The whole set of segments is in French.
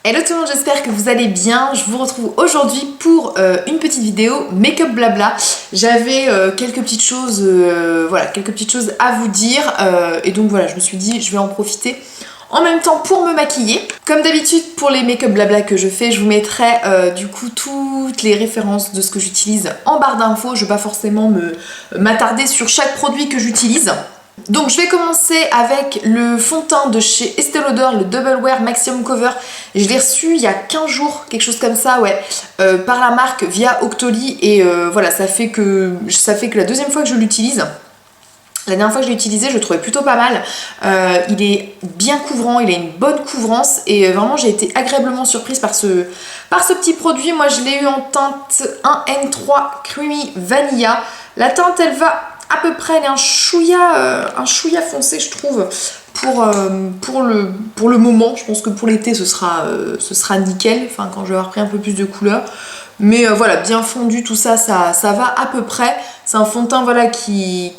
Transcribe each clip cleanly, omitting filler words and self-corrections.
Hello tout le monde, j'espère que vous allez bien. Je vous retrouve aujourd'hui pour une petite vidéo make-up blabla. J'avais quelques petites choses, quelques petites choses à vous dire et donc voilà, je me suis dit je vais en profiter en même temps pour me maquiller. Comme d'habitude pour les make-up blabla que je fais, je vous mettrai du coup toutes les références de ce que j'utilise en barre d'infos. Je vais pas forcément m'attarder sur chaque produit que j'utilise. Donc je vais commencer avec le fond de teint de chez Estée Lauder, le Double Wear Maximum Cover. Je l'ai reçu il y a 15 jours, quelque chose comme ça, ouais, par la marque via Octoly. Et voilà, ça fait que la deuxième fois que je l'utilise. La dernière fois que je l'ai utilisé, je le trouvais plutôt pas mal. Il est bien couvrant, il a une bonne couvrance et vraiment j'ai été agréablement surprise par ce petit produit. Moi je l'ai eu en teinte 1N3 Creamy Vanilla. La teinte elle va à peu près, elle est un chouïa foncé je trouve pour le moment. Je pense que pour l'été ce sera nickel, enfin quand je vais avoir pris un peu plus de couleur. Mais voilà, bien fondu tout ça, ça va à peu près. C'est un fond de teint voilà, qui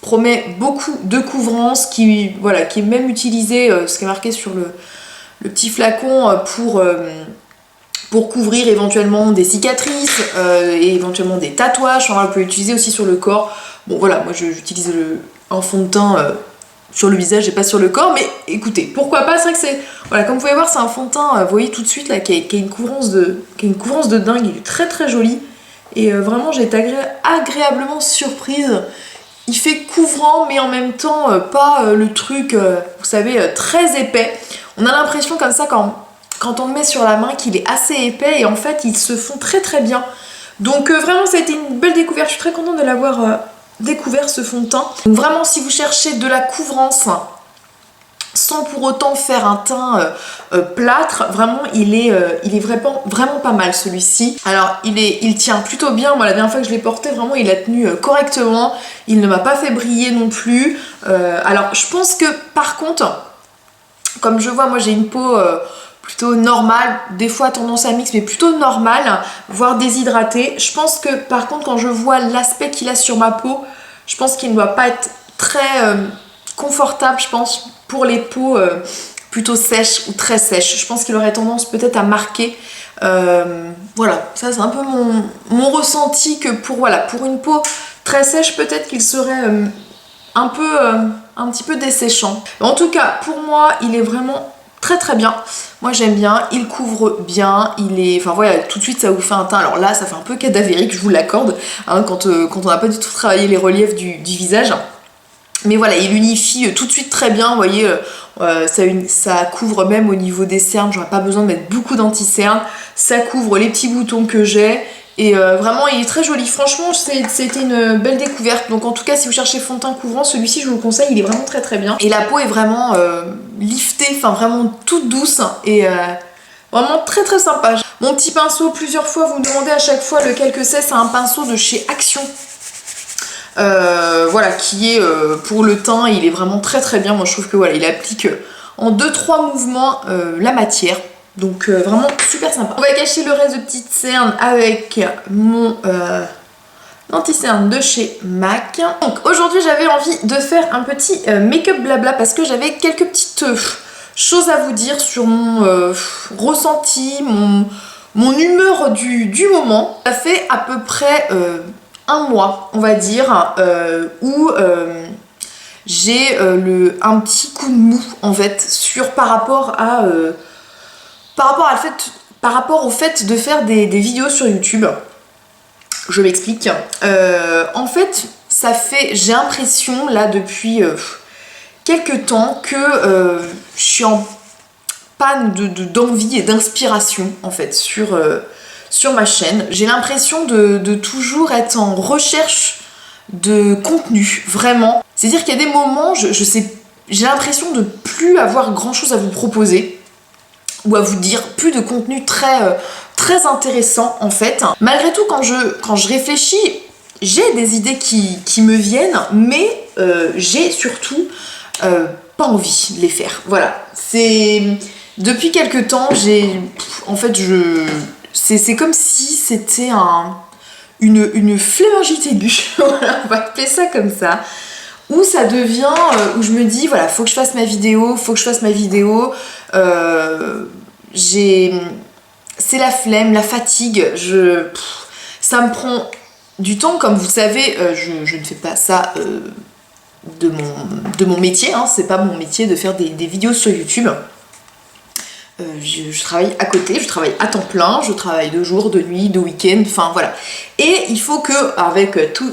promet beaucoup de couvrance, qui est même utilisé, ce qui est marqué sur le petit flacon pour couvrir éventuellement des cicatrices et éventuellement des tatouages. Enfin, on peut l'utiliser aussi sur le corps. Bon voilà, moi j'utilise un fond de teint sur le visage et pas sur le corps, mais écoutez, pourquoi pas. C'est vrai que c'est, voilà, comme vous pouvez voir, c'est un fond de teint, vous voyez tout de suite là, qui a une couvrance de dingue. Il est très très joli et vraiment j'ai été agréablement surprise. Il fait couvrant mais en même temps pas le truc, vous savez, très épais. On a l'impression comme ça quand on le met sur la main qu'il est assez épais et en fait ils se font très très bien. Donc vraiment ça a été une belle découverte, je suis très contente de l'avoir découvert ce fond de teint. Donc vraiment si vous cherchez de la couvrance sans pour autant faire un teint plâtre, vraiment il est vraiment pas mal celui-ci. Alors il tient plutôt bien. Moi la dernière fois que je l'ai porté, vraiment il a tenu correctement, il ne m'a pas fait briller non plus. Alors je pense que par contre, comme je vois, moi j'ai une peau plutôt normale, des fois tendance à mix mais plutôt normale, voire déshydratée. Je pense que par contre quand je vois l'aspect qu'il a sur ma peau, je pense qu'il ne doit pas être très confortable, je pense, pour les peaux plutôt sèches ou très sèches. Je pense qu'il aurait tendance peut-être à marquer. Voilà, ça c'est un peu mon ressenti, que pour une peau très sèche, peut-être qu'il serait un petit peu desséchant. En tout cas, pour moi, il est vraiment très très bien. Moi j'aime bien, il couvre bien, enfin voilà, tout de suite ça vous fait un teint. Alors là ça fait un peu cadavérique, je vous l'accorde, hein, quand on n'a pas du tout travaillé les reliefs du visage. Mais voilà, il unifie tout de suite très bien, vous voyez, ça couvre même au niveau des cernes, j'aurais pas besoin de mettre beaucoup d'anti-cernes, ça couvre les petits boutons que j'ai, et vraiment il est très joli. Franchement c'était une belle découverte. Donc en tout cas si vous cherchez fond de teint couvrant, celui-ci je vous le conseille, il est vraiment très très bien. Et la peau est vraiment liftée, enfin vraiment toute douce et vraiment très très sympa. Mon petit pinceau, plusieurs fois vous me demandez à chaque fois lequel que c'est un pinceau de chez Action. Voilà, qui est pour le teint, il est vraiment très très bien. Moi je trouve que voilà, il applique en 2-3 mouvements la matière. Donc vraiment super sympa. On va cacher le reste de petites cernes avec mon anti-cerne de chez MAC. Donc aujourd'hui j'avais envie de faire un petit make-up blabla parce que j'avais quelques petites choses à vous dire sur mon ressenti, mon humeur du moment. Ça fait à peu près un mois, on va dire, où j'ai un petit coup de mou en fait par rapport au fait de faire des vidéos sur YouTube. Je m'explique. En fait, j'ai l'impression là depuis quelques temps que je suis en panne d'envie et d'inspiration en fait sur ma chaîne. J'ai l'impression de toujours être en recherche de contenu, vraiment. C'est-à-dire qu'il y a des moments, j'ai l'impression de plus avoir grand chose à vous proposer ou à vous dire, plus de contenu très intéressant en fait. Malgré tout, quand je réfléchis, j'ai des idées qui me viennent, mais j'ai surtout pas envie de les faire. Voilà, depuis quelques temps, c'est comme si c'était une flémingite aiguë, voilà, on va appeler ça comme ça, où ça devient, où je me dis, voilà, faut que je fasse ma vidéo, c'est la flemme, la fatigue, ça me prend du temps, comme vous le savez, je ne fais pas ça de mon métier, hein, c'est pas mon métier de faire des vidéos sur YouTube. Je travaille à côté, je travaille à temps plein, je travaille de jour, de nuit, de week-end, enfin voilà. Et il faut que, avec tout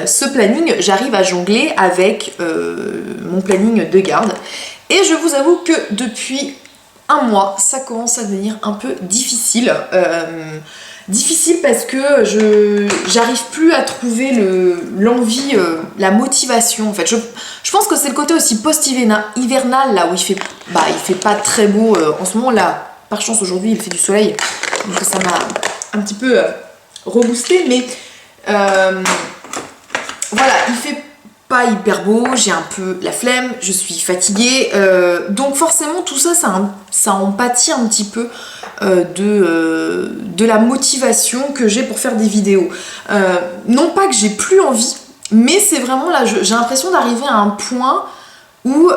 ce planning, j'arrive à jongler avec mon planning de garde. Et je vous avoue que depuis un mois, ça commence à devenir un peu difficile. Difficile parce que j'arrive plus à trouver l'envie, la motivation en fait. Je pense que c'est le côté aussi post-hivernal là où il fait pas très beau en ce moment là. Par chance aujourd'hui il fait du soleil, donc ça m'a un petit peu reboosté, mais voilà, il fait pas hyper beau, j'ai un peu la flemme, je suis fatiguée, donc forcément tout ça, ça en pâtit un petit peu de la motivation que j'ai pour faire des vidéos. Non pas que j'ai plus envie, mais c'est vraiment là, j'ai l'impression d'arriver à un point où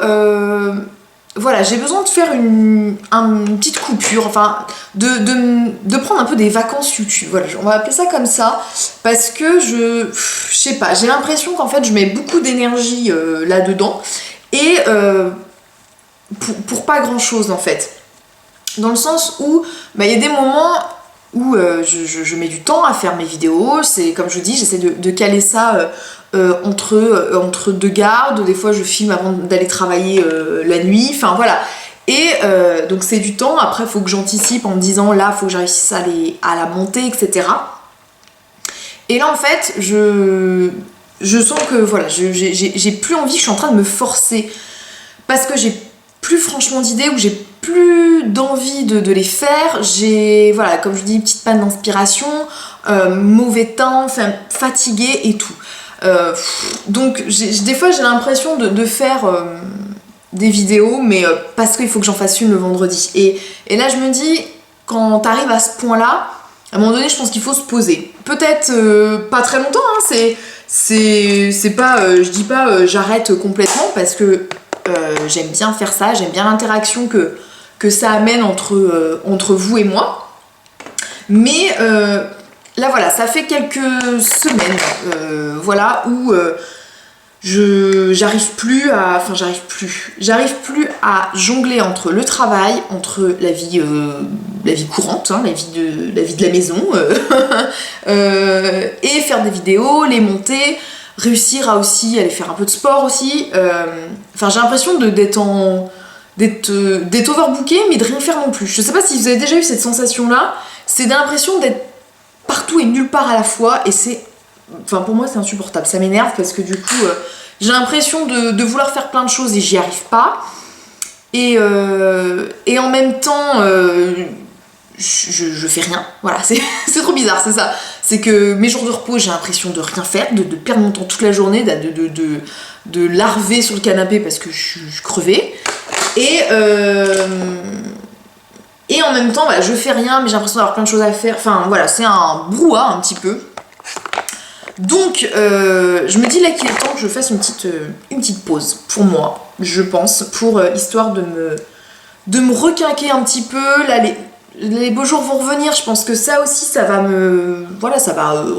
voilà, j'ai besoin de faire une petite coupure, enfin de prendre un peu des vacances YouTube, voilà, on va appeler ça comme ça, parce que je sais pas, j'ai l'impression qu'en fait je mets beaucoup d'énergie là-dedans, et pour pas grand chose en fait. Dans le sens où il y a des moments où je mets du temps à faire mes vidéos, c'est comme je vous dis, j'essaie de caler ça entre deux gardes, des fois je filme avant d'aller travailler la nuit, enfin voilà. Et donc c'est du temps, après il faut que j'anticipe en me disant là il faut que je réussisse à la monter, etc. Et là en fait je sens que voilà, j'ai plus envie, je suis en train de me forcer parce que j'ai plus franchement d'idées, ou j'ai plus d'envie de les faire. J'ai, voilà, comme je dis, une petite panne d'inspiration, mauvais temps, fatiguée et tout. Donc des fois j'ai l'impression de faire des vidéos, mais parce qu'il faut que j'en fasse une le vendredi. Et là je me dis, quand t'arrives à ce point-là, à un moment donné je pense qu'il faut se poser. Peut-être pas très longtemps, hein, c'est pas, je dis pas j'arrête complètement, parce que j'aime bien faire ça, j'aime bien l'interaction que ça amène entre vous et moi. Mais là voilà, ça fait quelques semaines voilà, où j'arrive plus à jongler entre le travail, entre la vie courante, hein, la vie de la maison, et faire des vidéos, les monter, réussir à aussi aller faire un peu de sport aussi. Enfin, j'ai l'impression d'être overbookée, mais de rien faire non plus. Je sais pas si vous avez déjà eu cette sensation-là. C'est l'impression d'être partout et nulle part à la fois, et enfin, pour moi c'est insupportable. Ça m'énerve parce que du coup j'ai l'impression de vouloir faire plein de choses et j'y arrive pas. Et en même temps je fais rien. Voilà, c'est trop bizarre, c'est ça. C'est que mes jours de repos, j'ai l'impression de rien faire, de perdre mon temps toute la journée, de larver sur le canapé parce que je suis crevée. Et en même temps, voilà, je fais rien, mais j'ai l'impression d'avoir plein de choses à faire. Enfin voilà, c'est un brouhaha un petit peu. Donc je me dis là qu'il est temps que je fasse une petite pause pour moi, je pense, pour histoire de me requinquer un petit peu. Là, les beaux jours vont revenir, je pense que ça aussi, ça va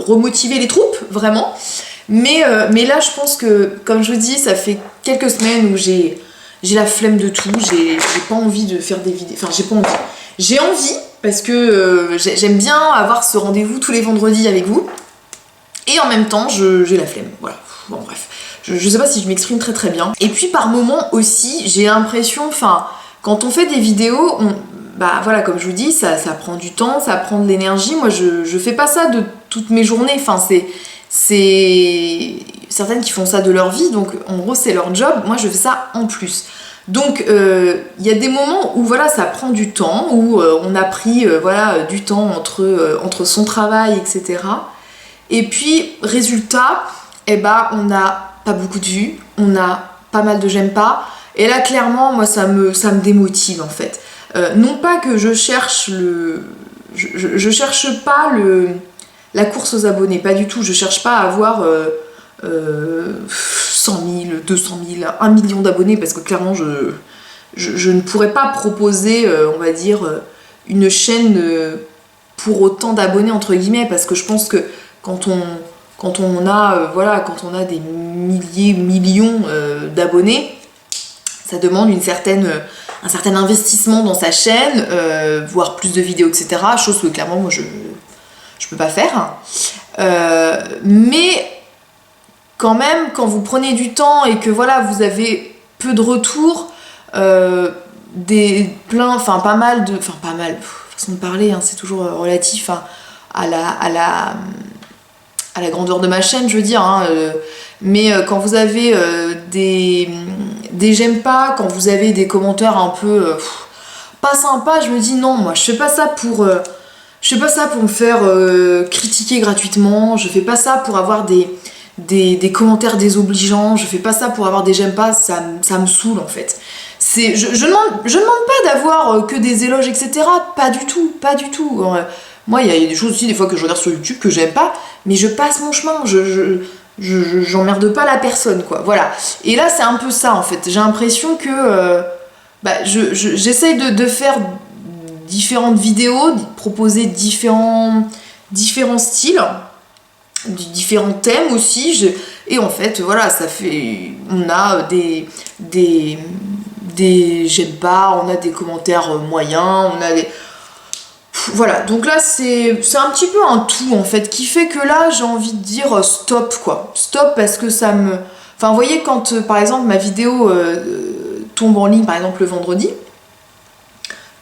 remotiver les troupes, vraiment. Mais là, je pense que, comme je vous dis, ça fait quelques semaines où j'ai la flemme de tout, j'ai pas envie de faire des vidéos, enfin j'ai pas envie. J'ai envie, parce que j'aime bien avoir ce rendez-vous tous les vendredis avec vous, et en même temps, j'ai la flemme, voilà. Bon bref, je sais pas si je m'exprime très très bien. Et puis par moments aussi, j'ai l'impression, enfin, quand on fait des vidéos, bah voilà, comme je vous dis, ça prend du temps, ça prend de l'énergie. Moi je fais pas ça de toutes mes journées, enfin c'est certaines qui font ça de leur vie, donc en gros c'est leur job, moi je fais ça en plus. Donc y a des moments où voilà, ça prend du temps, où on a pris voilà, du temps entre son travail, etc. Et puis résultat, eh ben, on n'a pas beaucoup de vues, on a pas mal de j'aime pas, et là clairement moi ça me démotive en fait. Non pas que je cherche je cherche pas la course aux abonnés, pas du tout, je cherche pas à avoir 100 000, 200 000, 1 million d'abonnés, parce que clairement je ne pourrais pas proposer, on va dire, une chaîne pour autant d'abonnés entre guillemets, parce que je pense que quand on a voilà, quand on a des millions d'abonnés, ça demande un certain investissement dans sa chaîne, voire plus de vidéos, etc. Chose que clairement moi je peux pas faire. Mais quand même, quand vous prenez du temps et que voilà, vous avez peu de retours, pas mal, façon de parler, hein, c'est toujours relatif hein, à la grandeur de ma chaîne, je veux dire, hein, mais quand vous avez des j'aime pas, quand vous avez des commentaires un peu pas sympas, je me dis non, moi je fais pas ça pour me faire critiquer gratuitement, je fais pas ça pour avoir des commentaires désobligeants, je fais pas ça pour avoir des j'aime pas, ça me saoule en fait. Je demande pas d'avoir que des éloges, etc. Pas du tout. Moi, il y a des choses aussi, des fois, que je regarde sur YouTube que j'aime pas, mais je passe mon chemin, j'emmerde pas la personne, quoi. Voilà. Et là, c'est un peu ça, en fait. J'ai l'impression que j'essaye de faire différentes vidéos, de proposer différents styles, différents thèmes aussi. Et en fait, voilà, on a des j'aime pas, on a des commentaires moyens, on a des... Voilà, donc là c'est un petit peu un tout en fait, qui fait que là j'ai envie de dire stop quoi. Stop parce que ça me... Enfin vous voyez quand par exemple ma vidéo tombe en ligne par exemple le vendredi,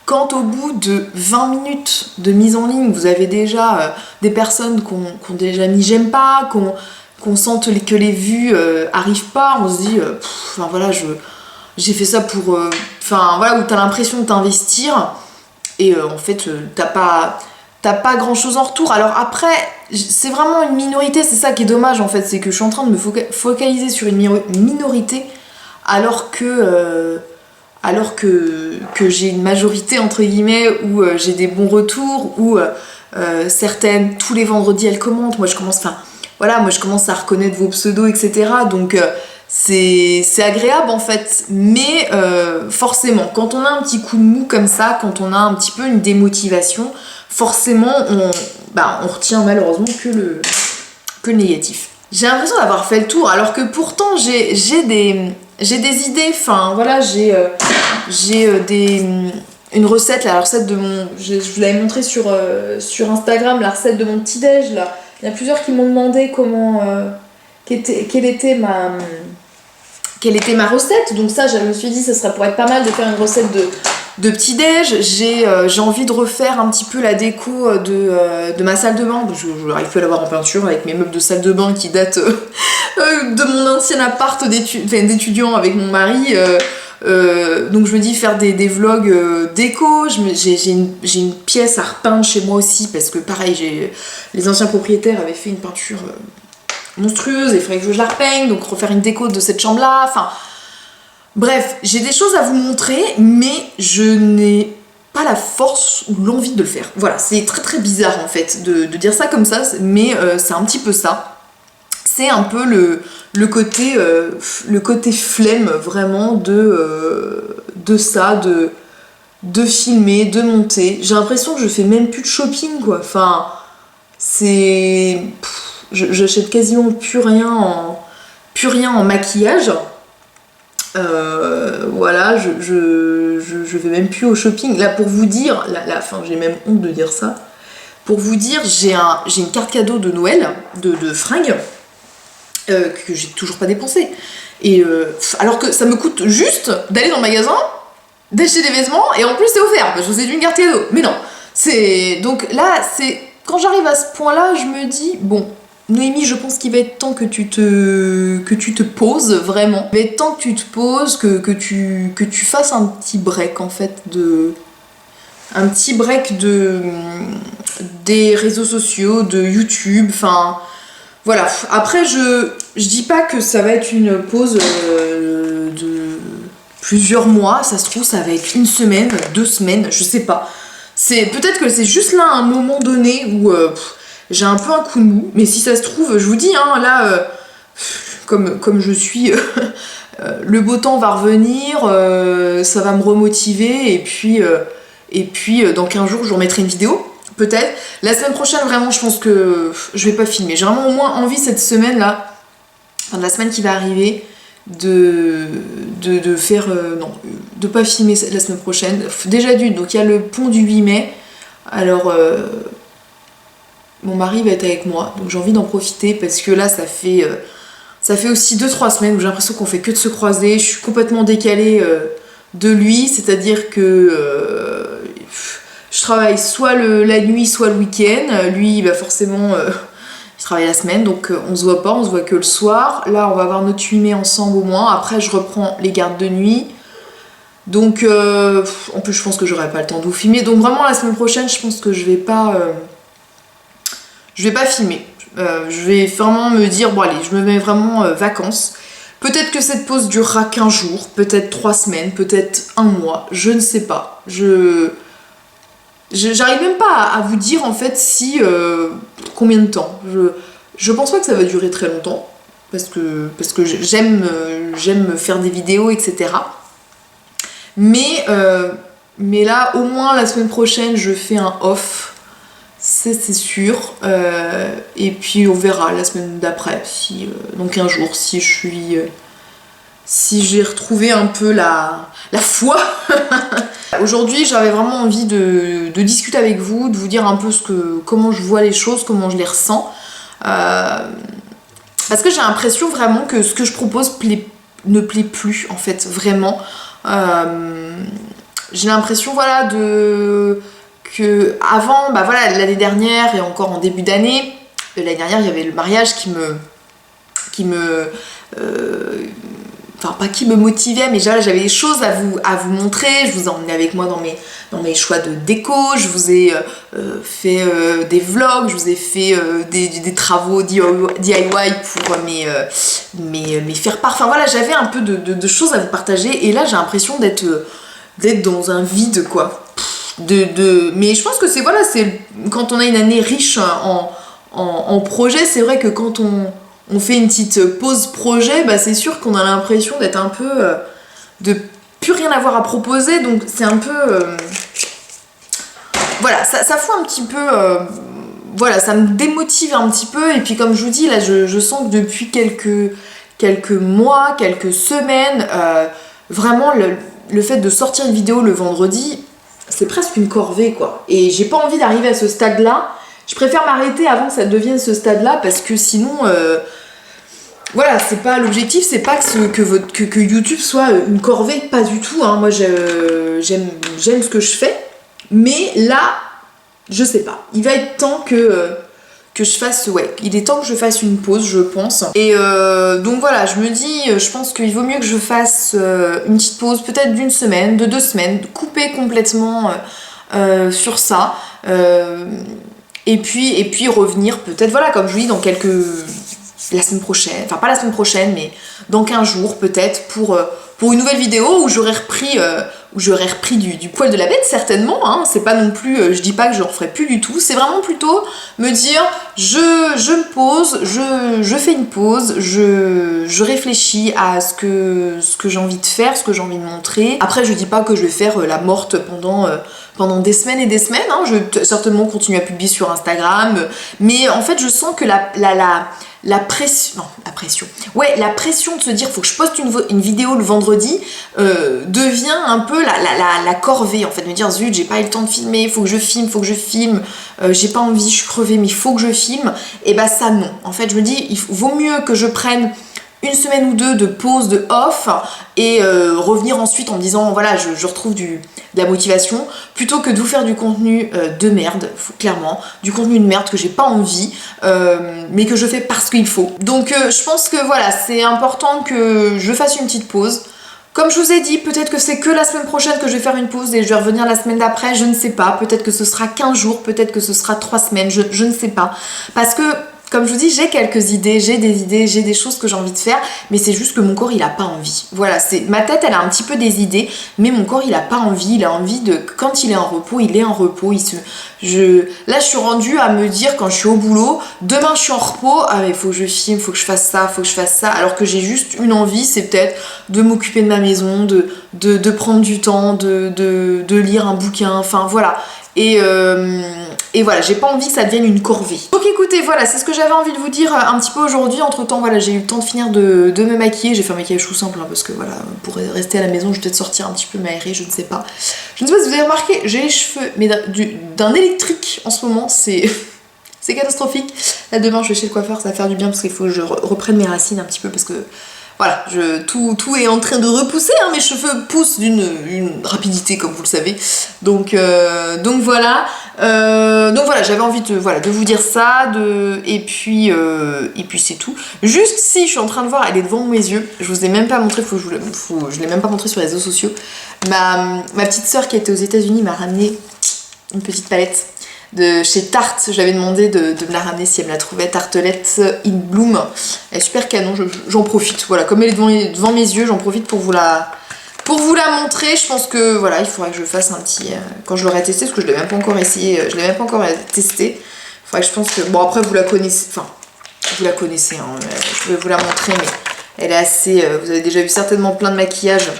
quand au bout de 20 minutes de mise en ligne vous avez déjà des personnes qui ont déjà mis j'aime pas, qu'on sente que les vues arrivent pas, on se dit enfin voilà, j'ai fait ça pour... Enfin voilà, où t'as l'impression de t'investir et en fait t'as pas grand chose en retour. Alors après, c'est vraiment une minorité, c'est ça qui est dommage en fait, c'est que je suis en train de me focaliser sur une minorité alors que j'ai une majorité entre guillemets où j'ai des bons retours, où certaines, tous les vendredis elles commentent, moi je commence à reconnaître vos pseudos, etc. Donc c'est agréable en fait, mais forcément quand on a un petit coup de mou comme ça, quand on a un petit peu une démotivation, forcément on retient malheureusement que le négatif. J'ai l'impression d'avoir fait le tour, alors que pourtant j'ai des idées, enfin voilà, j'ai une recette, la recette de mon... Je vous l'avais montré sur Instagram, la recette de mon petit déj là. Il y a plusieurs qui m'ont demandé quelle était ma recette, donc ça je me suis dit ça serait pour être pas mal de faire une recette de petit déj. J'ai envie de refaire un petit peu la déco de ma salle de bain. Je n'arrive plus à l'avoir en peinture avec mes meubles de salle de bain qui datent de mon ancien appart d'étudiant avec mon mari. Donc je me dis faire des vlogs déco. J'ai une pièce à repeindre chez moi aussi parce que pareil, les anciens propriétaires avaient fait une peinture monstrueuse et il faudrait que je la repeigne, donc refaire une déco de cette chambre là, enfin bref, j'ai des choses à vous montrer mais je n'ai pas la force ou l'envie de le faire. Voilà, c'est très très bizarre en fait de dire ça comme ça, mais c'est un petit peu ça. C'est un peu le côté flemme vraiment de ça, de filmer, de monter. J'ai l'impression que je fais même plus de shopping quoi, enfin c'est... J'achète quasiment plus rien en maquillage. Voilà, je vais même plus au shopping. Là, pour vous dire, enfin, j'ai même honte de dire ça. Pour vous dire, j'ai une carte cadeau de Noël, de fringues, que j'ai toujours pas dépensé. Et alors que ça me coûte juste d'aller dans le magasin, d'acheter des vêtements, et en plus c'est offert, parce que c'est une carte cadeau. Mais non, donc là, quand j'arrive à ce point-là, je me dis, bon, Noémie, je pense qu'il va être temps que tu te poses vraiment. Il va être temps que tu te poses, que tu fasses un petit break en fait un petit break des réseaux sociaux, de YouTube, enfin voilà. Après je dis pas que ça va être une pause de plusieurs mois, ça se trouve ça va être une semaine, 2 semaines, je sais pas. Peut-être que c'est juste là un moment donné où j'ai un peu un coup de mou, mais si ça se trouve, je vous dis, hein, là, comme je suis, le beau temps va revenir, ça va me remotiver, et puis Et puis dans 15 jours je vous remettrai une vidéo, peut-être. La semaine prochaine vraiment je pense que je vais pas filmer. J'ai vraiment au moins envie cette semaine là, enfin de la semaine qui va arriver, de faire... non, de pas filmer la semaine prochaine. Déjà d'une, donc il y a le pont du 8 mai. Alors mon mari va être avec moi, donc j'ai envie d'en profiter parce que là ça fait aussi 2-3 semaines où j'ai l'impression qu'on fait que de se croiser. Je suis complètement décalée de lui, c'est-à-dire que je travaille soit la nuit, soit le week-end. Lui, il va forcément... il travaille la semaine, donc on se voit pas, on se voit que le soir. Là, on va avoir notre 8 mai ensemble au moins. Après, je reprends les gardes de nuit. Donc, en plus, je pense que j'aurai pas le temps de vous filmer. Donc, vraiment, la semaine prochaine, je pense que je vais pas filmer. Je vais vraiment me dire, bon allez, je me mets vraiment vacances. Peut-être que cette pause durera 15 jours, peut-être 3 semaines, peut-être 1 mois, je ne sais pas. J'arrive même pas à vous dire en fait si combien de temps. Je pense pas que ça va durer très longtemps parce que j'aime faire des vidéos, etc. Mais là au moins la semaine prochaine je fais un off, c'est sûr. Et puis on verra la semaine d'après, si dans 15 jours, si j'ai retrouvé un peu la foi. Aujourd'hui, j'avais vraiment envie de discuter avec vous, de vous dire un peu comment je vois les choses, comment je les ressens. Parce que j'ai l'impression vraiment que ce que je propose ne plaît plus, en fait, vraiment. J'ai l'impression, voilà, que avant, bah voilà, l'année dernière et encore en début d'année, l'année dernière, il y avait le mariage enfin pas qui me motivait, mais j'avais des choses à vous montrer. Je vous ai emmené avec moi dans mes choix de déco, je vous ai fait des vlogs, je vous ai fait des travaux DIY pour mes faire-part. Enfin voilà, j'avais un peu de choses à vous partager et là j'ai l'impression d'être dans un vide quoi. Mais je pense que c'est quand on a une année riche en projets, c'est vrai que quand on fait une petite pause projet, bah c'est sûr qu'on a l'impression d'être un peu... de plus rien avoir à proposer, donc c'est un peu... voilà, ça fout un petit peu... voilà, ça me démotive un petit peu, et puis comme je vous dis, là, je sens que depuis quelques mois, quelques semaines, vraiment, le fait de sortir une vidéo le vendredi, c'est presque une corvée, quoi. Et j'ai pas envie d'arriver à ce stade-là. Je préfère m'arrêter avant que ça devienne ce stade-là, parce que sinon... voilà, c'est pas l'objectif, c'est pas que YouTube soit une corvée, pas du tout. Hein. Moi, j'aime ce que je fais, mais là, je sais pas. Il va être temps que je fasse, il est temps que je fasse une pause, je pense. Et donc voilà, je me dis, je pense qu'il vaut mieux que je fasse une petite pause, peut-être d'1 semaine, de 2 semaines, couper complètement sur ça. Et puis revenir peut-être, voilà, comme je vous dis, dans la semaine prochaine, enfin pas la semaine prochaine, mais dans 15 jours peut-être, pour une nouvelle vidéo où j'aurais repris du poil de la bête, certainement, hein. C'est pas non plus, je dis pas que je ne referai plus du tout, c'est vraiment plutôt me dire, je me pose, je fais une pause, je réfléchis à ce que j'ai envie de faire, ce que j'ai envie de montrer. Après, je dis pas que je vais faire la morte pendant des semaines et des semaines, hein. Je vais certainement continuer à publier sur Instagram, mais en fait, je sens que la pression de se dire faut que je poste une vidéo le vendredi devient un peu la corvée en fait, me dire zut j'ai pas eu le temps de filmer, faut que je filme, j'ai pas envie, je suis crevée mais il faut que je filme, et bah ça non, en fait je me dis il vaut mieux que je prenne 1 semaine ou 2 de pause, de off, et revenir ensuite en me disant voilà je retrouve de la motivation, plutôt que de vous faire du contenu de merde, clairement, du contenu de merde que j'ai pas envie, mais que je fais parce qu'il faut. Donc je pense que voilà, c'est important que je fasse une petite pause. Comme je vous ai dit, peut-être que c'est que la semaine prochaine que je vais faire une pause et je vais revenir la semaine d'après, je ne sais pas, peut-être que ce sera 15 jours, peut-être que ce sera 3 semaines, je ne sais pas. Parce que comme je vous dis, j'ai quelques idées, j'ai des choses que j'ai envie de faire, mais c'est juste que mon corps il a pas envie. Voilà, ma tête elle a un petit peu des idées, mais mon corps il a pas envie, il a envie de, quand il est en repos, il est en repos, là je suis rendue à me dire quand je suis au boulot, demain je suis en repos, ah mais faut que je filme, faut que je fasse ça, alors que j'ai juste une envie, c'est peut-être de m'occuper de ma maison, de prendre du temps, de lire un bouquin, enfin voilà. Et voilà, j'ai pas envie que ça devienne une corvée. Donc écoutez, voilà, c'est ce que j'avais envie de vous dire un petit peu aujourd'hui. Entre temps, voilà, j'ai eu le temps de finir de me maquiller. J'ai fait un maquillage tout simple, hein, parce que voilà, pour rester à la maison, je vais peut-être sortir un petit peu m'aérer, je ne sais pas. Je ne sais pas si vous avez remarqué, j'ai les cheveux, mais d'un électrique en ce moment, c'est c'est catastrophique. Là demain, je vais chez le coiffeur, ça va faire du bien parce qu'il faut que je reprenne mes racines un petit peu parce que voilà, tout est en train de repousser, hein, mes cheveux poussent d'une rapidité comme vous le savez. Donc voilà, j'avais envie de vous dire ça, et puis c'est tout. Juste si je suis en train de voir, elle est devant mes yeux, je vous ai même pas montré, je l'ai même pas montré sur les réseaux sociaux. Ma petite soeur qui était aux États-Unis m'a ramené une petite palette de chez Tarte. J'avais demandé de me la ramener si elle me la trouvait. Tartelette in Bloom, elle est super canon, j'en profite, voilà, comme elle est devant mes yeux, j'en profite pour vous la montrer. Je pense que voilà, il faudrait que je fasse un petit quand je l'aurai testé, parce que je l'ai même pas encore essayé, je l'ai même pas encore testé. Il faudrait que je pense que bon, après vous la connaissez, enfin vous la connaissez, hein, je vais vous la montrer, mais elle est assez vous avez déjà vu certainement plein de maquillage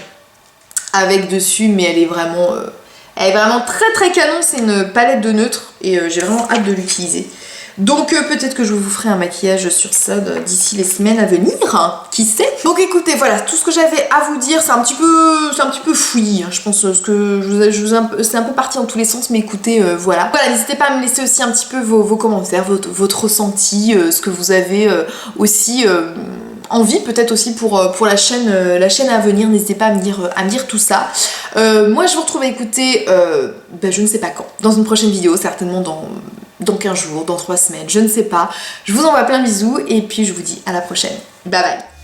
avec dessus, mais elle est vraiment très très canon. C'est une palette de neutre et j'ai vraiment hâte de l'utiliser. Donc peut-être que je vous ferai un maquillage sur ça d'ici les semaines à venir, hein, qui sait. Donc écoutez, voilà, tout ce que j'avais à vous dire, c'est un petit peu fouillis, hein, je pense, que c'est un peu parti dans tous les sens, mais écoutez, voilà. Voilà, n'hésitez pas à me laisser aussi un petit peu vos commentaires, votre ressenti, ce que vous avez aussi envie, peut-être aussi pour la chaîne à venir. N'hésitez pas à me dire tout ça. Moi je vous retrouve à écouter, je ne sais pas quand, dans une prochaine vidéo, certainement dans 15 jours, dans 3 semaines, je ne sais pas. Je vous envoie plein de bisous et puis je vous dis à la prochaine. Bye bye.